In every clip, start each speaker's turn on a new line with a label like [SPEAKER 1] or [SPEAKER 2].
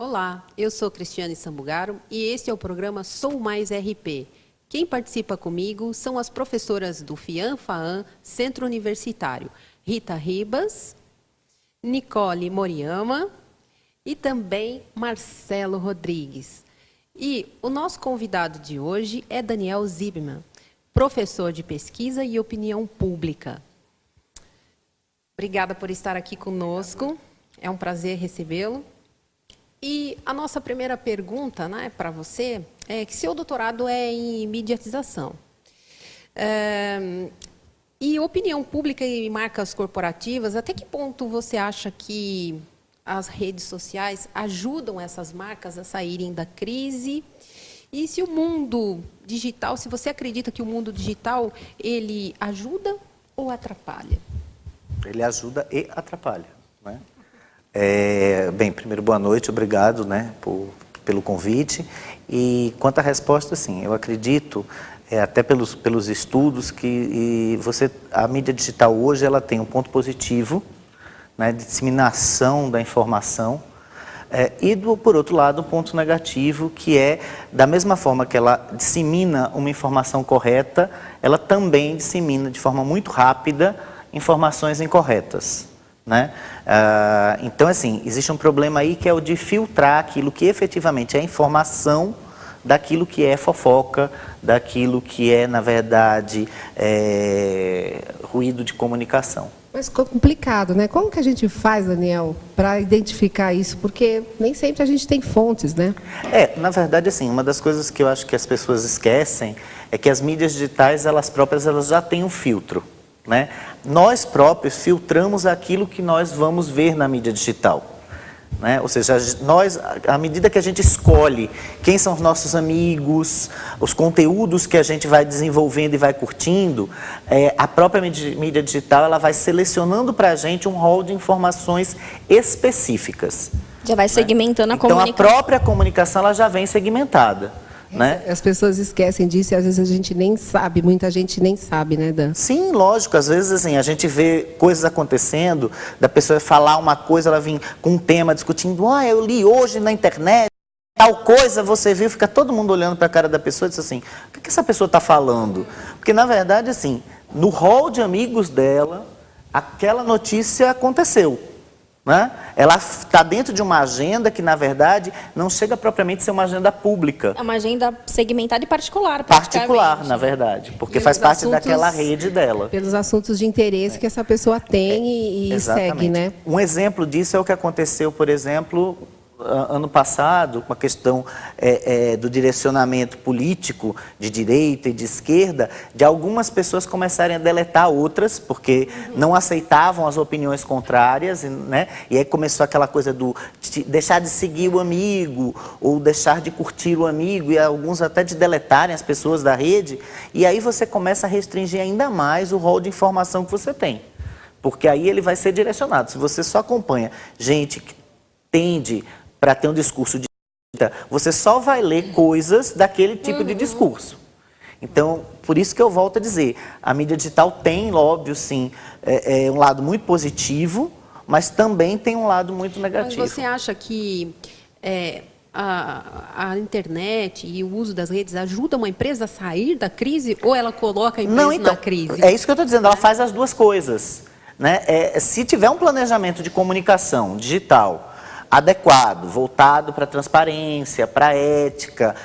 [SPEAKER 1] Olá, eu sou Cristiane Sambugaro e este é o programa Sou Mais RP. Quem participa comigo são as professoras do FIAN-FAAN Centro Universitário, Rita Ribas, Nicole Moriyama e também Marcelo Rodrigues. E o nosso convidado de hoje é Daniel Zibman, professor de pesquisa e opinião pública. Obrigada por estar aqui conosco, é um prazer recebê-lo. E a nossa primeira pergunta, né, para você é que seu doutorado é em mediatização. E opinião pública e marcas corporativas, até que ponto você acha que as redes sociais ajudam essas marcas a saírem da crise? E se o mundo digital, se você acredita que o mundo digital, ele ajuda ou atrapalha?
[SPEAKER 2] Ele ajuda e atrapalha, né? Bem, primeiro, boa noite, obrigado, né, pelo convite. E quanto à resposta, sim, eu acredito, até pelos estudos, que a mídia digital hoje ela tem um ponto positivo, né, de disseminação da informação, por outro lado, um ponto negativo, que é, da mesma forma que ela dissemina uma informação correta, ela também dissemina de forma muito rápida informações incorretas. Né? Então, assim, existe um problema aí que é o de filtrar aquilo que efetivamente é informação daquilo que é fofoca, daquilo que é, na verdade, ruído de comunicação.
[SPEAKER 3] Mas ficou complicado, né? Como que a gente faz, Daniel, para identificar isso? Porque nem sempre a gente tem fontes, né?
[SPEAKER 2] Na verdade, assim, uma das coisas que eu acho que as pessoas esquecem é que as mídias digitais, elas próprias, elas já têm um filtro. Né? Nós próprios filtramos aquilo que nós vamos ver na mídia digital. Né? Ou seja, à medida que a gente escolhe quem são os nossos amigos, os conteúdos que a gente vai desenvolvendo e vai curtindo, a própria mídia digital ela vai selecionando para a gente um rol de informações específicas.
[SPEAKER 4] Já vai segmentando, né? A
[SPEAKER 2] comunicação.
[SPEAKER 4] Então,
[SPEAKER 2] a própria comunicação ela já vem segmentada. Né?
[SPEAKER 3] As pessoas esquecem disso e às vezes a gente nem sabe, muita gente nem sabe, né, Dan?
[SPEAKER 2] Sim, lógico, às vezes assim, a gente vê coisas acontecendo, da pessoa falar uma coisa, ela vem com um tema discutindo, eu li hoje na internet, tal coisa você viu, fica todo mundo olhando para a cara da pessoa e diz assim, o que essa pessoa está falando? Porque na verdade, assim, no hall de amigos dela, aquela notícia aconteceu. Né? Ela está dentro de uma agenda que, na verdade, não chega propriamente a ser uma agenda pública.
[SPEAKER 4] É uma agenda segmentada e particular.
[SPEAKER 2] Particular, na verdade, porque faz parte daquela rede dela.
[SPEAKER 3] Pelos assuntos de interesse que essa pessoa tem e segue, né?
[SPEAKER 2] Um exemplo disso é o que aconteceu, por exemplo, ano passado, com a questão do direcionamento político de direita e de esquerda, de algumas pessoas começarem a deletar outras, porque não aceitavam as opiniões contrárias, né? E aí começou aquela coisa do deixar de seguir o amigo, ou deixar de curtir o amigo, e alguns até de deletarem as pessoas da rede, e aí você começa a restringir ainda mais o rol de informação que você tem, porque aí ele vai ser direcionado. Se você só acompanha gente que tende para ter um discurso de direita, você só vai ler coisas daquele tipo de discurso. Então, por isso que eu volto a dizer, a mídia digital tem, óbvio, sim, um lado muito positivo, mas também tem um lado muito negativo.
[SPEAKER 1] Mas você acha que a internet e o uso das redes ajuda uma empresa a sair da crise ou ela coloca a empresa na crise?
[SPEAKER 2] É isso que eu estou dizendo, ela faz as duas coisas. Né? Se tiver um planejamento de comunicação digital adequado, voltado para a transparência, para a ética,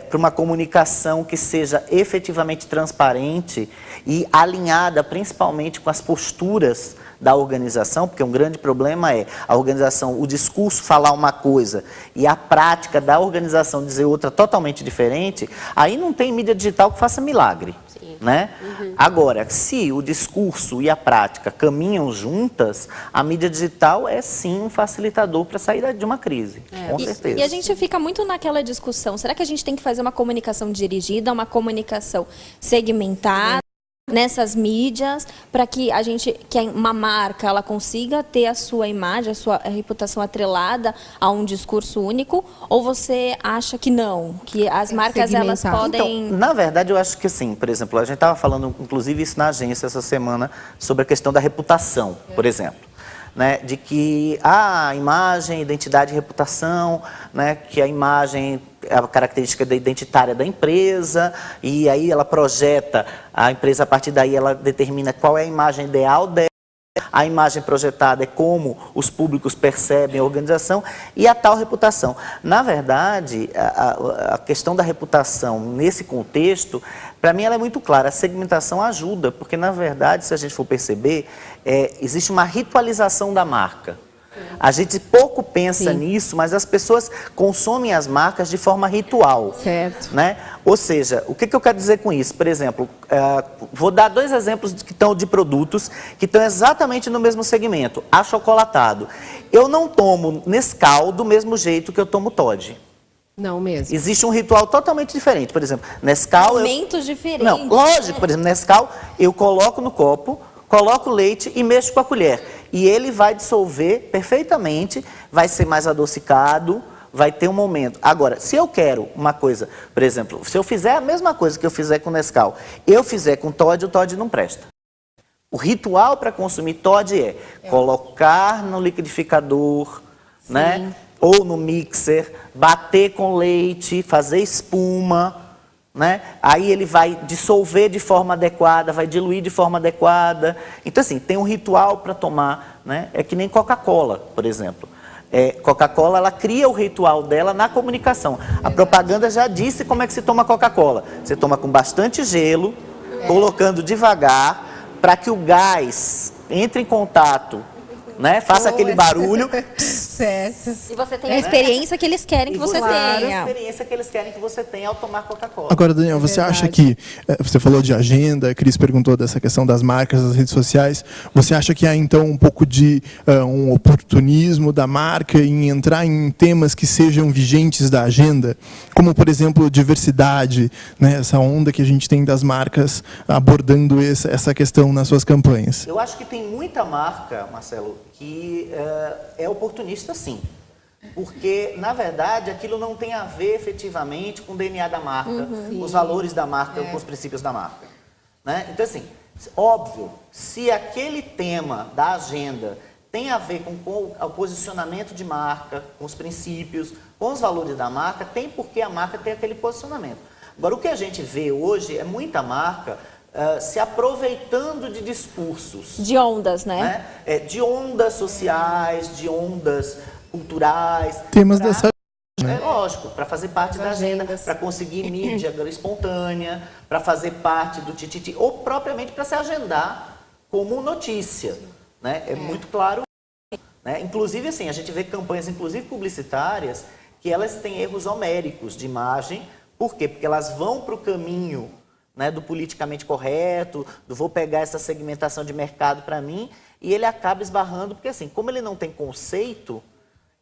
[SPEAKER 2] para uma comunicação que seja efetivamente transparente e alinhada principalmente com as posturas da organização, porque um grande problema é a organização, o discurso falar uma coisa e a prática da organização dizer outra totalmente diferente, aí não tem mídia digital que faça milagre. Né? Agora, se o discurso e a prática caminham juntas, a mídia digital é sim um facilitador para sair de uma crise, com certeza.
[SPEAKER 4] E a gente fica muito naquela discussão, será que a gente tem que fazer uma comunicação dirigida, uma comunicação segmentada nessas mídias, para que uma marca ela consiga ter a sua imagem, a sua reputação atrelada a um discurso único, ou você acha que não, que as marcas elas podem...
[SPEAKER 2] Então, na verdade, eu acho que sim. Por exemplo, a gente estava falando, inclusive, isso na agência essa semana, sobre a questão da reputação, por exemplo. né, de que a imagem, identidade e reputação, né, que a imagem é a característica identitária da empresa, e aí ela projeta a empresa, a partir daí ela determina qual é a imagem ideal dela. A imagem projetada é como os públicos percebem a organização e a tal reputação. Na verdade, a questão da reputação nesse contexto, para mim ela é muito clara. A segmentação ajuda, porque na verdade, se a gente for perceber, existe uma ritualização da marca. A gente pouco pensa nisso, mas as pessoas consomem as marcas de forma ritual.
[SPEAKER 3] Certo.
[SPEAKER 2] Né? Ou seja, o que eu quero dizer com isso? Por exemplo, vou dar 2 exemplos de produtos que estão exatamente no mesmo segmento. Achocolatado. Eu não tomo Nescau do mesmo jeito que eu tomo Toddy.
[SPEAKER 3] Não mesmo.
[SPEAKER 2] Existe um ritual totalmente diferente. Por exemplo, Nescau...
[SPEAKER 4] Momentos diferentes.
[SPEAKER 2] Não, lógico. Por exemplo, Nescau, eu coloco no copo, coloco o leite e mexo com a colher. E ele vai dissolver perfeitamente, vai ser mais adocicado, vai ter um momento. Agora, se eu quero uma coisa, por exemplo, se eu fizer a mesma coisa que eu fizer com Nescau, eu fizer com Toddy, o Toddy não presta. O ritual para consumir Toddy é colocar no liquidificador, né? Ou no mixer, bater com leite, fazer espuma, né? Aí ele vai dissolver de forma adequada, vai diluir de forma adequada. Então, assim, tem um ritual para tomar, né? É que nem Coca-Cola, por exemplo. Coca-Cola, ela cria o ritual dela na comunicação. A propaganda já disse como é que se toma Coca-Cola. Você toma com bastante gelo, colocando devagar, para que o gás entre em contato, né? Faça aquele barulho.
[SPEAKER 3] Certo.
[SPEAKER 4] E você tem a experiência que eles querem que você
[SPEAKER 2] a
[SPEAKER 4] tenha.
[SPEAKER 2] experiência que eles querem que você tenha ao tomar Coca-Cola.
[SPEAKER 5] Agora, Daniel, você acha que, você falou de agenda, a Cris perguntou dessa questão das marcas, das redes sociais, você acha que há então um pouco de um oportunismo da marca em entrar em temas que sejam vigentes da agenda, como, por exemplo, diversidade, né, essa onda que a gente tem das marcas abordando essa questão nas suas campanhas?
[SPEAKER 2] Eu acho que tem muita marca, Marcelo, que é oportunista, sim. Porque, na verdade, aquilo não tem a ver efetivamente com o DNA da marca, com os valores da marca, com os princípios da marca. Né? Então, assim, óbvio, se aquele tema da agenda tem a ver com o posicionamento de marca, com os princípios, com os valores da marca, tem porque a marca tem aquele posicionamento. Agora, o que a gente vê hoje é muita marca se aproveitando de discursos.
[SPEAKER 4] De ondas, né?
[SPEAKER 2] De ondas sociais, de ondas culturais.
[SPEAKER 5] Temas dessa...
[SPEAKER 2] Lógico, para fazer parte da agenda, para conseguir mídia espontânea, para fazer parte do tititi, ou propriamente para se agendar como notícia. Né? É muito claro. Né? Inclusive, assim, a gente vê campanhas, inclusive publicitárias, que elas têm erros homéricos de imagem. Por quê? Porque elas vão para o caminho, né, do politicamente correto, do vou pegar essa segmentação de mercado para mim, e ele acaba esbarrando, porque assim, como ele não tem conceito,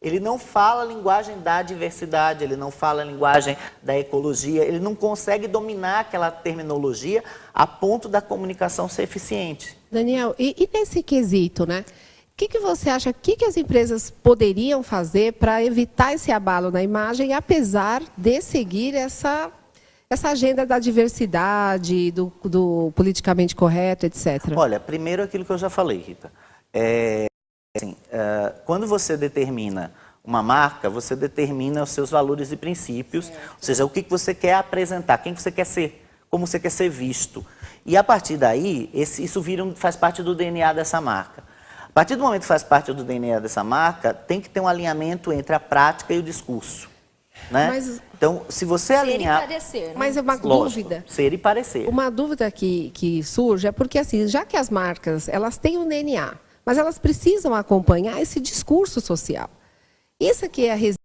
[SPEAKER 2] ele não fala a linguagem da diversidade, ele não fala a linguagem da ecologia, ele não consegue dominar aquela terminologia a ponto da comunicação ser eficiente.
[SPEAKER 3] Daniel, e nesse quesito, né? O que você acha, o que as empresas poderiam fazer para evitar esse abalo na imagem, apesar de seguir essa agenda da diversidade, do politicamente correto, etc.
[SPEAKER 2] Olha, primeiro aquilo que eu já falei, Rita. Quando você determina uma marca, você determina os seus valores e princípios, ou seja, o que você quer apresentar, quem você quer ser, como você quer ser visto. E a partir daí, isso faz parte do DNA dessa marca. A partir do momento que faz parte do DNA dessa marca, tem que ter um alinhamento entre a prática e o discurso. Né? Então, se você alinhar...
[SPEAKER 4] Ser e parecer, né?
[SPEAKER 3] Mas é uma
[SPEAKER 2] Lógico,
[SPEAKER 3] dúvida.
[SPEAKER 2] Ser e parecer.
[SPEAKER 3] Uma dúvida que surge é porque, assim, já que as marcas elas têm um DNA, mas elas precisam acompanhar esse discurso social. Isso aqui é a resistência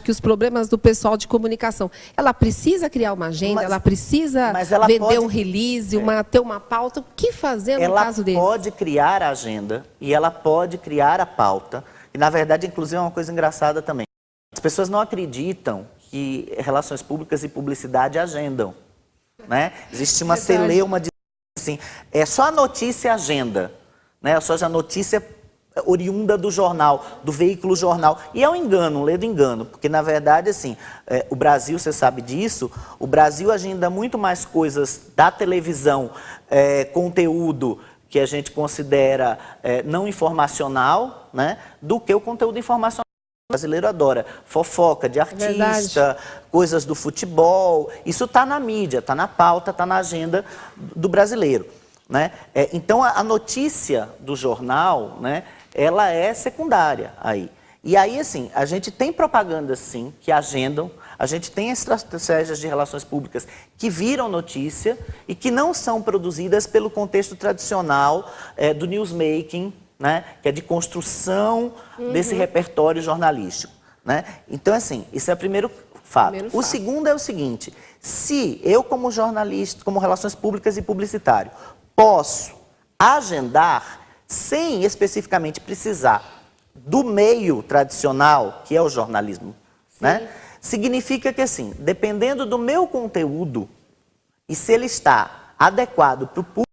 [SPEAKER 3] que os problemas do pessoal de comunicação. Ela precisa criar uma agenda, ela precisa vender um release, ter uma pauta. O que fazer no caso desse?
[SPEAKER 2] Ela pode criar a agenda e ela pode criar a pauta. E, na verdade, inclusive, é uma coisa engraçada também. As pessoas não acreditam que relações públicas e publicidade agendam. Né? Existe uma celeuma de... Assim, é só a notícia agenda. Né? Só a notícia oriunda do jornal, do veículo jornal. E é um engano, um ledo engano, porque, na verdade, assim, o Brasil, você sabe disso, o Brasil agenda muito mais coisas da televisão, conteúdo que a gente considera não informacional, né, do que o conteúdo informacional. O brasileiro adora fofoca de artista, coisas do futebol. Isso está na mídia, está na pauta, está na agenda do brasileiro, né? Então, a notícia do jornal, né, ela é secundária aí. E aí, assim, a gente tem propagandas, sim, que agendam, a gente tem estratégias de relações públicas que viram notícia e que não são produzidas pelo contexto tradicional do newsmaking, né, que é de construção desse repertório jornalístico, né? Então, assim, isso é o primeiro fato. O segundo é o seguinte: se eu, como jornalista, como relações públicas e publicitário, posso agendar sem especificamente precisar do meio tradicional, que é o jornalismo, né? Significa que, assim, dependendo do meu conteúdo e se ele está adequado para o público,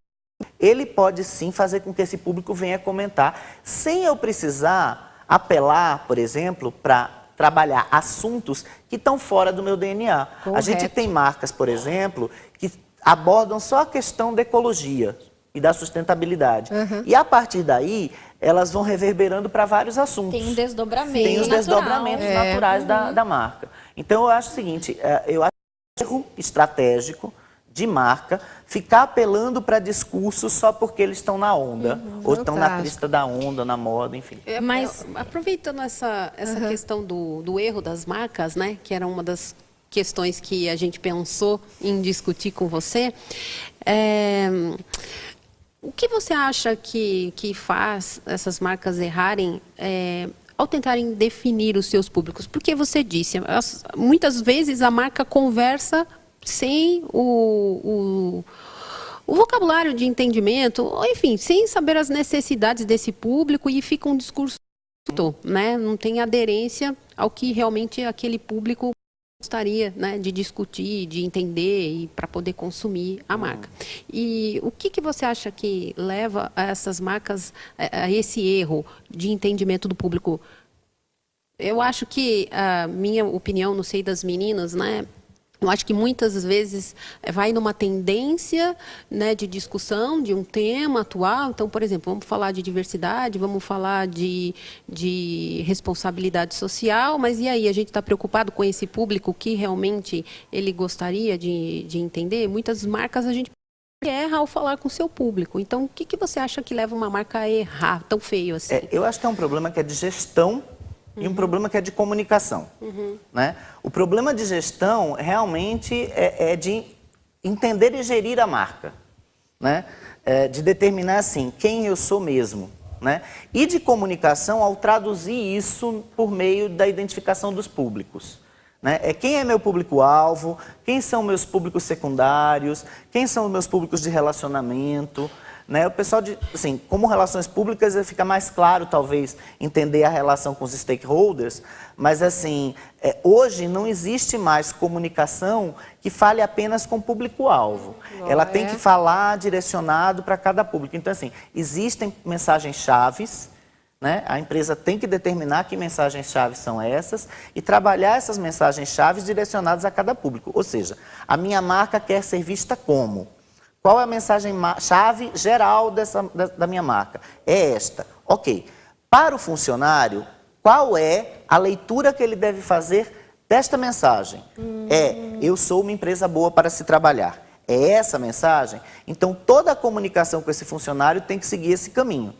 [SPEAKER 2] ele pode sim fazer com que esse público venha comentar, sem eu precisar apelar, por exemplo, para trabalhar assuntos que estão fora do meu DNA.
[SPEAKER 3] Correto.
[SPEAKER 2] A gente tem marcas, por exemplo, que abordam só a questão da ecologia e da sustentabilidade. E a partir daí, elas vão reverberando para vários assuntos.
[SPEAKER 4] Tem um desdobramento
[SPEAKER 2] Tem os
[SPEAKER 4] natural.
[SPEAKER 2] desdobramentos naturais da marca. Então, eu acho o seguinte, eu acho erro estratégico de marca ficar apelando para discursos só porque eles estão na onda, ou estão na crista da onda, na moda, enfim.
[SPEAKER 4] Mas
[SPEAKER 1] Aproveitando essa questão do erro das marcas, né, que era uma das questões que a gente pensou em discutir com você, o que você acha que faz essas marcas errarem ao tentarem definir os seus públicos? Porque você disse, muitas vezes a marca conversa sem o vocabulário de entendimento, ou, enfim, sem saber as necessidades desse público, e fica um discurso, né? Não tem aderência ao que realmente aquele público gostaria, né, de discutir, de entender e para poder consumir a marca. E o que você acha que leva a essas marcas a esse erro de entendimento do público? Eu acho que, a minha opinião, não sei das meninas, né, eu acho que muitas vezes vai numa tendência, né, de discussão de um tema atual. Então, por exemplo, vamos falar de diversidade, vamos falar de responsabilidade social, mas e aí? A gente está preocupado com esse público que realmente ele gostaria de entender? Muitas marcas a gente erra ao falar com o seu público. Então, o que você acha que leva uma marca a errar tão feio assim?
[SPEAKER 2] Eu acho que é um problema que é de gestão e um problema que é de comunicação. Né? O problema de gestão realmente é de entender e gerir a marca, né? De determinar assim, quem eu sou mesmo. Né? E de comunicação ao traduzir isso por meio da identificação dos públicos. Né? Quem é meu público-alvo, quem são meus públicos secundários, quem são os meus públicos de relacionamento. Né? O pessoal, assim, como relações públicas, fica mais claro, talvez, entender a relação com os stakeholders, mas, assim, hoje não existe mais comunicação que fale apenas com o público-alvo. Ela tem que falar direcionado para cada público. Então, assim, existem mensagens-chaves, né? A empresa tem que determinar que mensagens-chave são essas e trabalhar essas mensagens-chave direcionadas a cada público. Ou seja, a minha marca quer ser vista como? Qual é a mensagem-chave geral da minha marca? É esta. Ok. Para o funcionário, qual é a leitura que ele deve fazer desta mensagem? Eu sou uma empresa boa para se trabalhar. É essa a mensagem? Então, toda a comunicação com esse funcionário tem que seguir esse caminho.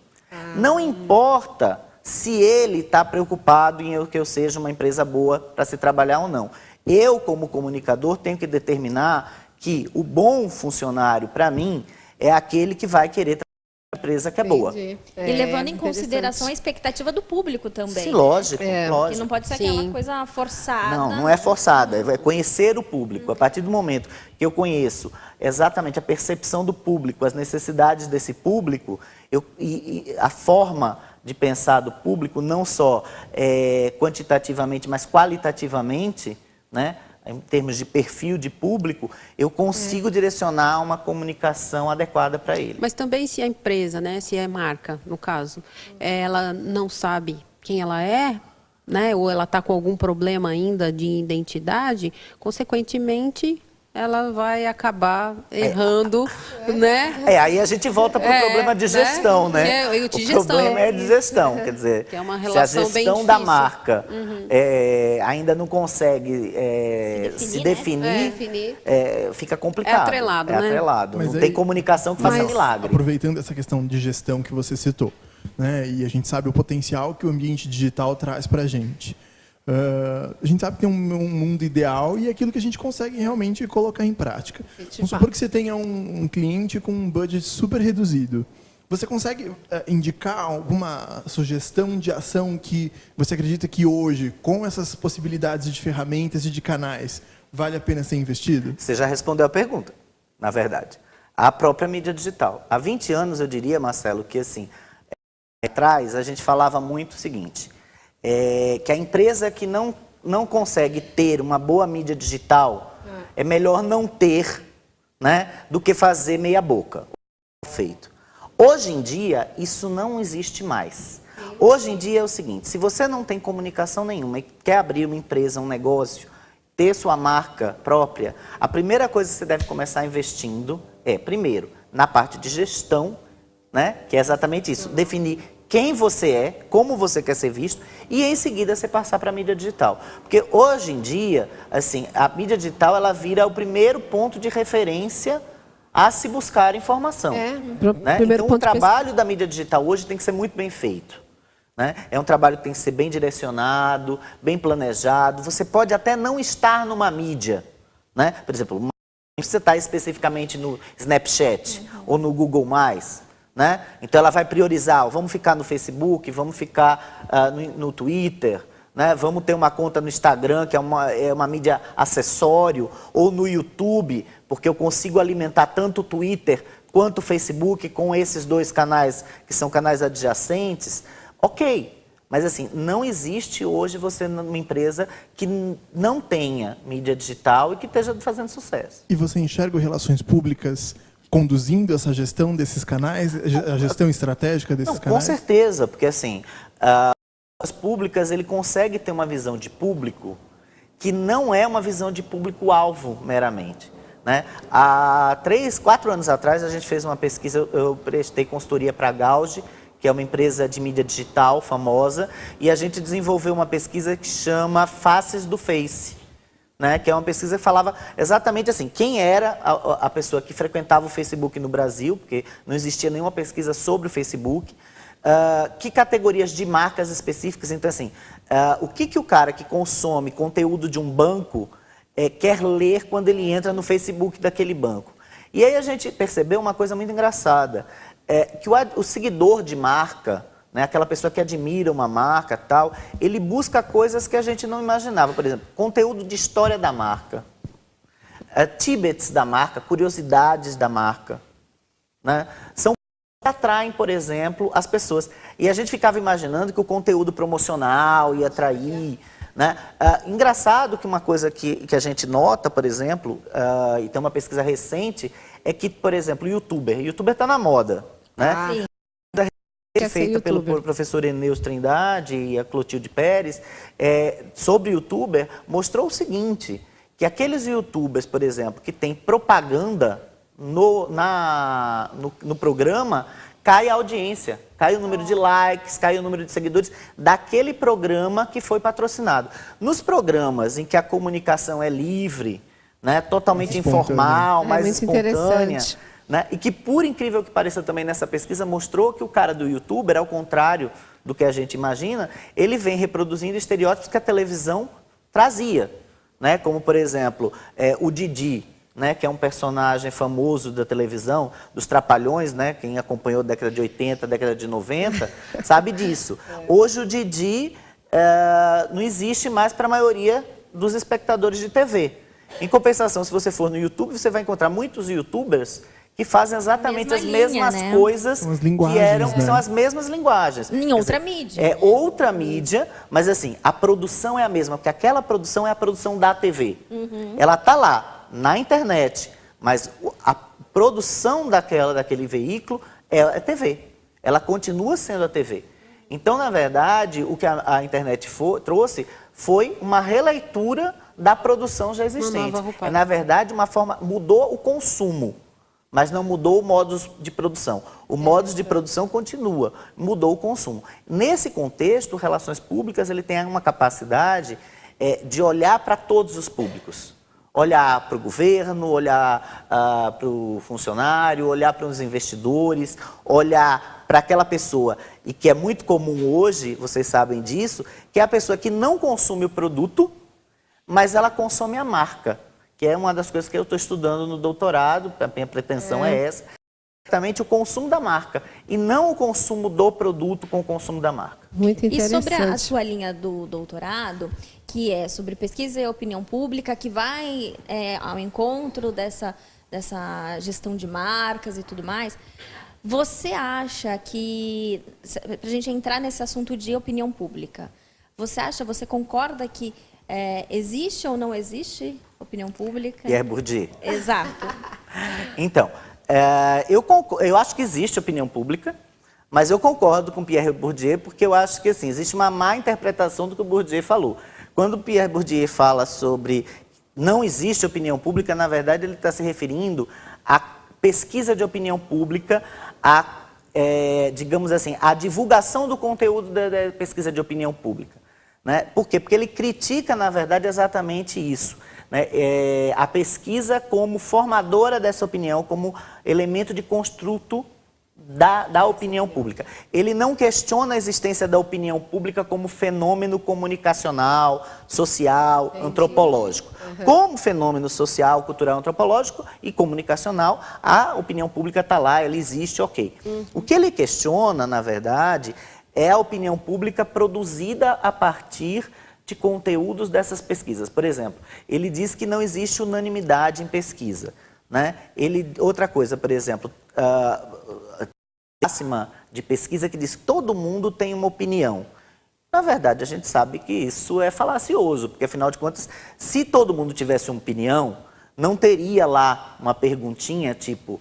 [SPEAKER 2] Não importa se ele está preocupado em que eu seja uma empresa boa para se trabalhar ou não. Eu, como comunicador, tenho que determinar que o bom funcionário, para mim, é aquele que vai querer trabalhar na empresa que é boa.
[SPEAKER 4] E levando em consideração a expectativa do público também.
[SPEAKER 2] Sim, lógico,
[SPEAKER 4] Que
[SPEAKER 2] lógico.
[SPEAKER 4] não pode ser aquela coisa forçada.
[SPEAKER 2] Não é forçada, é conhecer o público. A partir do momento que eu conheço exatamente a percepção do público, as necessidades desse público, e a forma de pensar do público, não só quantitativamente, mas qualitativamente, né? Em termos de perfil de público, eu consigo direcionar uma comunicação adequada para ele.
[SPEAKER 1] Mas também se a empresa, né, se é marca, no caso, ela não sabe quem ela é, né, ou ela está com algum problema ainda de identidade, consequentemente, ela vai acabar errando, né?
[SPEAKER 2] Aí a gente volta para o problema de gestão, né?
[SPEAKER 1] De
[SPEAKER 2] o
[SPEAKER 1] gestão.
[SPEAKER 2] problema é de gestão, quer dizer,
[SPEAKER 1] Que é uma
[SPEAKER 2] se
[SPEAKER 1] relação
[SPEAKER 2] a
[SPEAKER 1] bem
[SPEAKER 2] gestão da
[SPEAKER 1] difícil.
[SPEAKER 2] marca ainda não consegue se definir, fica complicado.
[SPEAKER 1] É atrelado, né?
[SPEAKER 2] Atrelado.
[SPEAKER 5] Mas
[SPEAKER 2] Não
[SPEAKER 5] aí-
[SPEAKER 2] tem comunicação que faça
[SPEAKER 5] Mas,
[SPEAKER 2] milagre.
[SPEAKER 5] aproveitando essa questão de gestão que você citou, né, e a gente sabe o potencial que o ambiente digital traz para a gente. A gente sabe que tem um mundo ideal e aquilo que a gente consegue realmente colocar em prática. Vamos supor que você tenha um cliente com um budget super reduzido. Você consegue indicar alguma sugestão de ação que você acredita que hoje, com essas possibilidades de ferramentas e de canais, vale a pena ser investido?
[SPEAKER 2] Você já respondeu a pergunta, na verdade. A própria mídia digital. Há 20 anos, eu diria, Marcelo, que assim, atrás a gente falava muito o seguinte, que a empresa que não consegue ter uma boa mídia digital, é melhor não ter, né, do que fazer meia boca. Feito. Hoje em dia, isso não existe mais. Hoje em dia é o seguinte, se você não tem comunicação nenhuma e quer abrir uma empresa, um negócio, ter sua marca própria, a primeira coisa que você deve começar investindo primeiro, na parte de gestão, né, que é exatamente isso, definir quem você é, como você quer ser visto, e em seguida você passar para a mídia digital. Porque hoje em dia, assim, a mídia digital ela vira o primeiro ponto de referência a se buscar informação. Né? Então, o trabalho da mídia digital hoje tem que ser muito bem feito. Né? É um trabalho que tem que ser bem direcionado, bem planejado. Você pode até não estar numa mídia. Né? Por exemplo, você está especificamente no Snapchat ou no Google+, né? Então ela vai priorizar, vamos ficar no Facebook, vamos ficar no Twitter, né? Vamos ter uma conta no Instagram, que é uma mídia acessório, ou no YouTube, porque eu consigo alimentar tanto o Twitter quanto o Facebook com esses dois canais, que são canais adjacentes. Ok, mas assim, não existe hoje você numa empresa que não tenha mídia digital e que esteja fazendo sucesso.
[SPEAKER 5] E você enxerga relações públicas conduzindo essa gestão desses canais, a gestão estratégica desses canais?
[SPEAKER 2] Com certeza, porque assim, as públicas, ele consegue ter uma visão de público que não é uma visão de público-alvo meramente. Né? Há 3, 4 anos atrás, a gente fez uma pesquisa, eu prestei consultoria para a Gauge, que é uma empresa de mídia digital famosa, e a gente desenvolveu uma pesquisa que chama Faces do Face. Né, que é uma pesquisa que falava exatamente assim, quem era a pessoa que frequentava o Facebook no Brasil, porque não existia nenhuma pesquisa sobre o Facebook, que categorias de marcas específicas, então assim, o que o cara que consome conteúdo de um banco quer ler quando ele entra no Facebook daquele banco. E aí a gente percebeu uma coisa muito engraçada, que o seguidor de marca, né, aquela pessoa que admira uma marca, tal, ele busca coisas que a gente não imaginava. Por exemplo, conteúdo de história da marca, tidbits da marca, curiosidades da marca. Né? São coisas que atraem, por exemplo, as pessoas. E a gente ficava imaginando que o conteúdo promocional ia atrair. Né? Engraçado que uma coisa que a gente nota, por exemplo, e tem uma pesquisa recente, é que, por exemplo, o youtuber está na moda. Né?
[SPEAKER 4] Sim.
[SPEAKER 2] Feita pelo professor Eneus Trindade e a Clotilde Pérez, sobre youtuber, mostrou o seguinte, que aqueles youtubers, por exemplo, que tem propaganda no programa, cai a audiência, cai o número de likes, cai o número de seguidores daquele programa que foi patrocinado. Nos programas em que a comunicação é livre, né, totalmente informal, mais espontânea, né? E que, por incrível que pareça também nessa pesquisa, mostrou que o cara do youtuber, ao contrário do que a gente imagina, ele vem reproduzindo estereótipos que a televisão trazia. Né? Como, por exemplo, o Didi, né? Que é um personagem famoso da televisão, dos Trapalhões, né? Quem acompanhou a década de 80, a década de 90, sabe disso. Hoje o Didi não existe mais para a maioria dos espectadores de TV. Em compensação, se você for no YouTube, você vai encontrar muitos youtubers que fazem exatamente as mesmas coisas que são as mesmas linguagens.
[SPEAKER 4] Em outra mídia.
[SPEAKER 2] É outra mídia, mas assim, a produção é a mesma, porque aquela produção é a produção da TV. Ela está lá, na internet, mas a produção daquele veículo é TV. Ela continua sendo a TV. Então, na verdade, o que a internet trouxe foi uma releitura da produção já existente.
[SPEAKER 1] nova roupagem.
[SPEAKER 2] Na verdade, mudou o consumo, mas não mudou o modus de produção. O modus de produção continua, mudou o consumo. Nesse contexto, relações públicas ele tem uma capacidade de olhar para todos os públicos. Olhar para o governo, olhar para o funcionário, olhar para os investidores, olhar para aquela pessoa, e que é muito comum hoje, vocês sabem disso, que é a pessoa que não consome o produto, mas ela consome a marca, que é uma das coisas que eu estou estudando no doutorado, a minha pretensão é essa, exatamente o consumo da marca, e não o consumo do produto com o consumo da marca.
[SPEAKER 3] Muito
[SPEAKER 4] E
[SPEAKER 3] interessante.
[SPEAKER 4] sobre a sua linha do doutorado, que é sobre pesquisa e opinião pública, que vai ao encontro dessa gestão de marcas e tudo mais, você acha que, para a gente entrar nesse assunto de opinião pública, você concorda que existe ou não existe opinião pública?
[SPEAKER 2] Pierre Bourdieu.
[SPEAKER 4] Exato.
[SPEAKER 2] Então, eu acho que existe opinião pública, mas eu concordo com Pierre Bourdieu, porque eu acho que assim, existe uma má interpretação do que o Bourdieu falou. Quando Pierre Bourdieu fala sobre não existe opinião pública, na verdade ele está se referindo à pesquisa de opinião pública, digamos assim, à divulgação do conteúdo da pesquisa de opinião pública. Né? Por quê? Porque ele critica, na verdade, exatamente isso. Né? A pesquisa como formadora dessa opinião, como elemento de construto da opinião pública. Ele não questiona a existência da opinião pública como fenômeno comunicacional, social, antropológico. Como fenômeno social, cultural, antropológico e comunicacional, a opinião pública está lá, ela existe, ok. O que ele questiona, na verdade, é a opinião pública produzida a partir de conteúdos dessas pesquisas. Por exemplo, ele diz que não existe unanimidade em pesquisa. Né? Outra coisa, por exemplo, máxima de pesquisa que diz que todo mundo tem uma opinião. Na verdade, a gente sabe que isso é falacioso, porque, afinal de contas, se todo mundo tivesse uma opinião, não teria lá uma perguntinha tipo,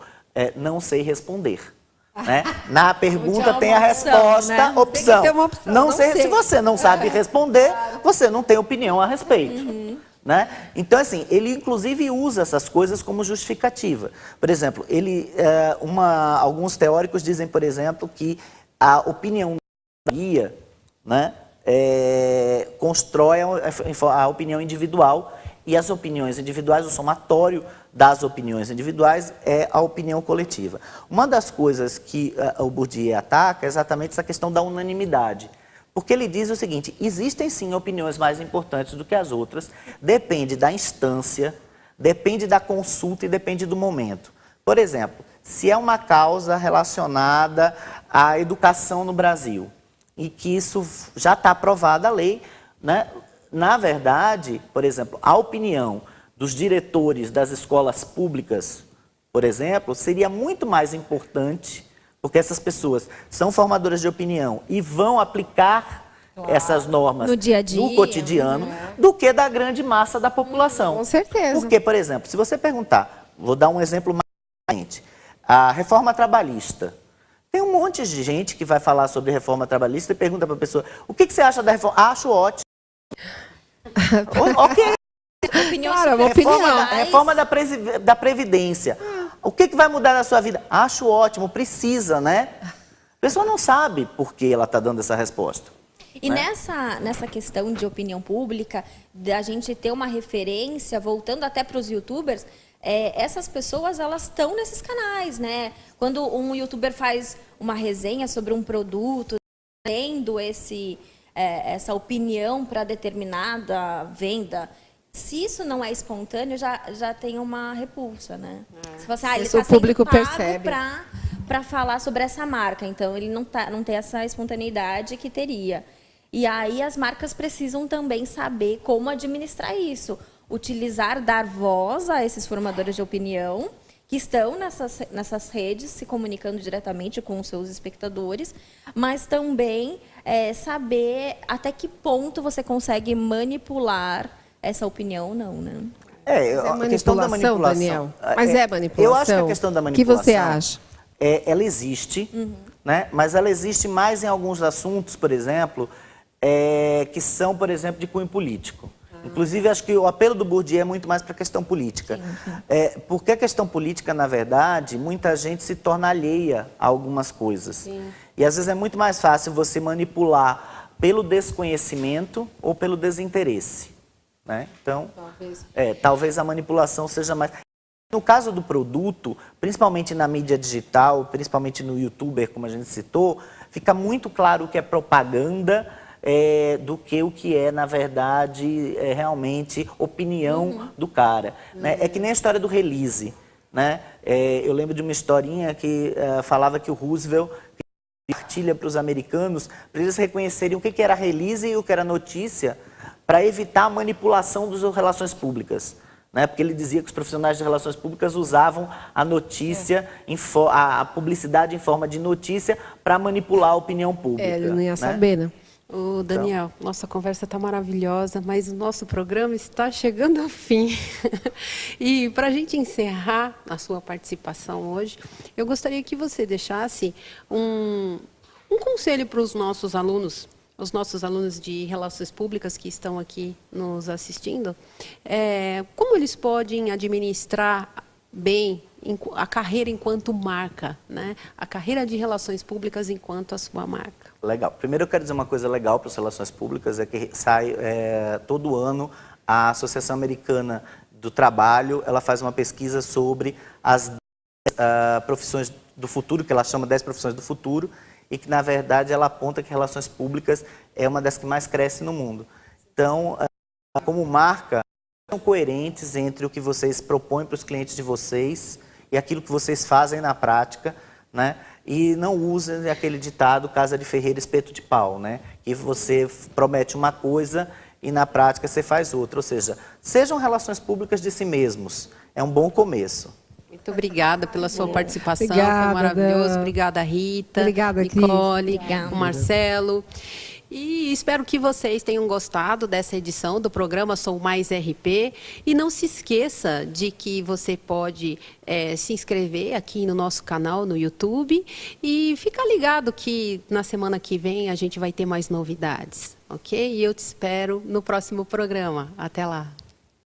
[SPEAKER 2] não sei responder. Né? Na pergunta tem a resposta,
[SPEAKER 3] né?
[SPEAKER 2] opção.
[SPEAKER 3] Tem que ter uma opção,
[SPEAKER 2] Não
[SPEAKER 3] não
[SPEAKER 2] sei.
[SPEAKER 3] sei.
[SPEAKER 2] Se você não sabe responder, você não tem opinião a respeito. Né? Então, assim, ele inclusive usa essas coisas como justificativa. Por exemplo, alguns teóricos dizem, por exemplo, que a opinião da maioria, né, constrói a opinião individual, e as opiniões individuais, o somatório das opiniões individuais é a opinião coletiva. Uma das coisas que o Bourdieu ataca é exatamente essa questão da unanimidade. Porque ele diz o seguinte, existem sim opiniões mais importantes do que as outras, depende da instância, depende da consulta e depende do momento. Por exemplo, se é uma causa relacionada à educação no Brasil, e que isso já está aprovada a lei, né? Na verdade, por exemplo, a opinião dos diretores das escolas públicas, por exemplo, seria muito mais importante, porque essas pessoas são formadoras de opinião e vão aplicar essas normas
[SPEAKER 4] no dia a dia,
[SPEAKER 2] no cotidiano, do que da grande massa da população.
[SPEAKER 3] Com certeza.
[SPEAKER 2] Porque, por exemplo, se você perguntar, vou dar um exemplo mais recente, a reforma trabalhista. Tem um monte de gente que vai falar sobre reforma trabalhista e pergunta para a pessoa, o que você acha da reforma? Acho ótimo. Ok.
[SPEAKER 4] Opiniões
[SPEAKER 3] Claro, uma
[SPEAKER 4] superficiais.
[SPEAKER 2] Reforma da Previdência. O que vai mudar na sua vida? Acho ótimo, precisa, né? A pessoa não sabe por que ela está dando essa resposta.
[SPEAKER 4] E nessa questão de opinião pública, da gente ter uma referência, voltando até para os youtubers, essas pessoas, elas estão nesses canais, né? Quando um youtuber faz uma resenha sobre um produto, tendo essa opinião para determinada venda, se isso não é espontâneo, já tem uma repulsa, né? Você fala assim, ele
[SPEAKER 3] Isso
[SPEAKER 4] está
[SPEAKER 3] o público
[SPEAKER 4] sendo pago
[SPEAKER 3] percebe.
[SPEAKER 4] para falar sobre essa marca, então ele não tem essa espontaneidade que teria. E aí as marcas precisam também saber como administrar isso, dar voz a esses formadores de opinião que estão nessas redes se comunicando diretamente com os seus espectadores, mas também saber até que ponto você consegue manipular essa opinião ou não, né?
[SPEAKER 3] A questão da manipulação, Daniel. Mas é manipulação?
[SPEAKER 2] Eu acho que a questão da manipulação...
[SPEAKER 3] O que você acha?
[SPEAKER 2] Ela existe, né? Mas ela existe mais em alguns assuntos, por exemplo, que são, por exemplo, de cunho político. Inclusive, acho que o apelo do Bourdieu é muito mais para a questão política. Porque a questão política, na verdade, muita gente se torna alheia a algumas coisas. Sim. E às vezes é muito mais fácil você manipular pelo desconhecimento ou pelo desinteresse. Né? Então, talvez a manipulação seja mais... No caso do produto, principalmente na mídia digital, principalmente no YouTuber, como a gente citou, fica muito claro o que é propaganda do que o que é, na verdade, realmente opinião do cara. Né? É que nem a história do release. Né? Eu lembro de uma historinha que falava que o Roosevelt partilha para os americanos, para eles reconhecerem o que era release e o que era notícia, para evitar a manipulação das relações públicas. Né? Porque ele dizia que os profissionais de relações públicas usavam a notícia, a publicidade em forma de notícia para manipular a opinião pública.
[SPEAKER 3] Ele não ia saber, né?
[SPEAKER 1] Ô, Daniel, nossa conversa está maravilhosa, mas o nosso programa está chegando ao fim. E para a gente encerrar a sua participação hoje, eu gostaria que você deixasse um conselho para os nossos alunos de Relações Públicas que estão aqui nos assistindo, como eles podem administrar bem a carreira enquanto marca, né? A carreira de Relações Públicas enquanto a sua marca.
[SPEAKER 2] Legal. Primeiro eu quero dizer uma coisa legal para as Relações Públicas, é que sai todo ano a Associação Americana do Trabalho, ela faz uma pesquisa sobre as profissões do futuro, que ela chama 10 profissões do futuro, e que, na verdade, ela aponta que relações públicas é uma das que mais cresce no mundo. Então, como marca, são coerentes entre o que vocês propõem para os clientes de vocês e aquilo que vocês fazem na prática, né? E não usem aquele ditado, casa de ferreiro, espeto de pau, né? Que você promete uma coisa e, na prática, você faz outra. Ou seja, sejam relações públicas de si mesmos. É um bom começo.
[SPEAKER 1] Muito obrigada pela sua participação,
[SPEAKER 3] Obrigada,
[SPEAKER 1] foi maravilhoso.
[SPEAKER 3] Dan.
[SPEAKER 1] Obrigada, Rita,
[SPEAKER 3] Obrigada,
[SPEAKER 1] Nicole,
[SPEAKER 4] Obrigada.
[SPEAKER 1] o Marcelo. E espero que vocês tenham gostado dessa edição do programa Sou Mais RP. E não se esqueça de que você pode se inscrever aqui no nosso canal no YouTube. E fica ligado que na semana que vem a gente vai ter mais novidades, ok? E eu te espero no próximo programa. Até lá.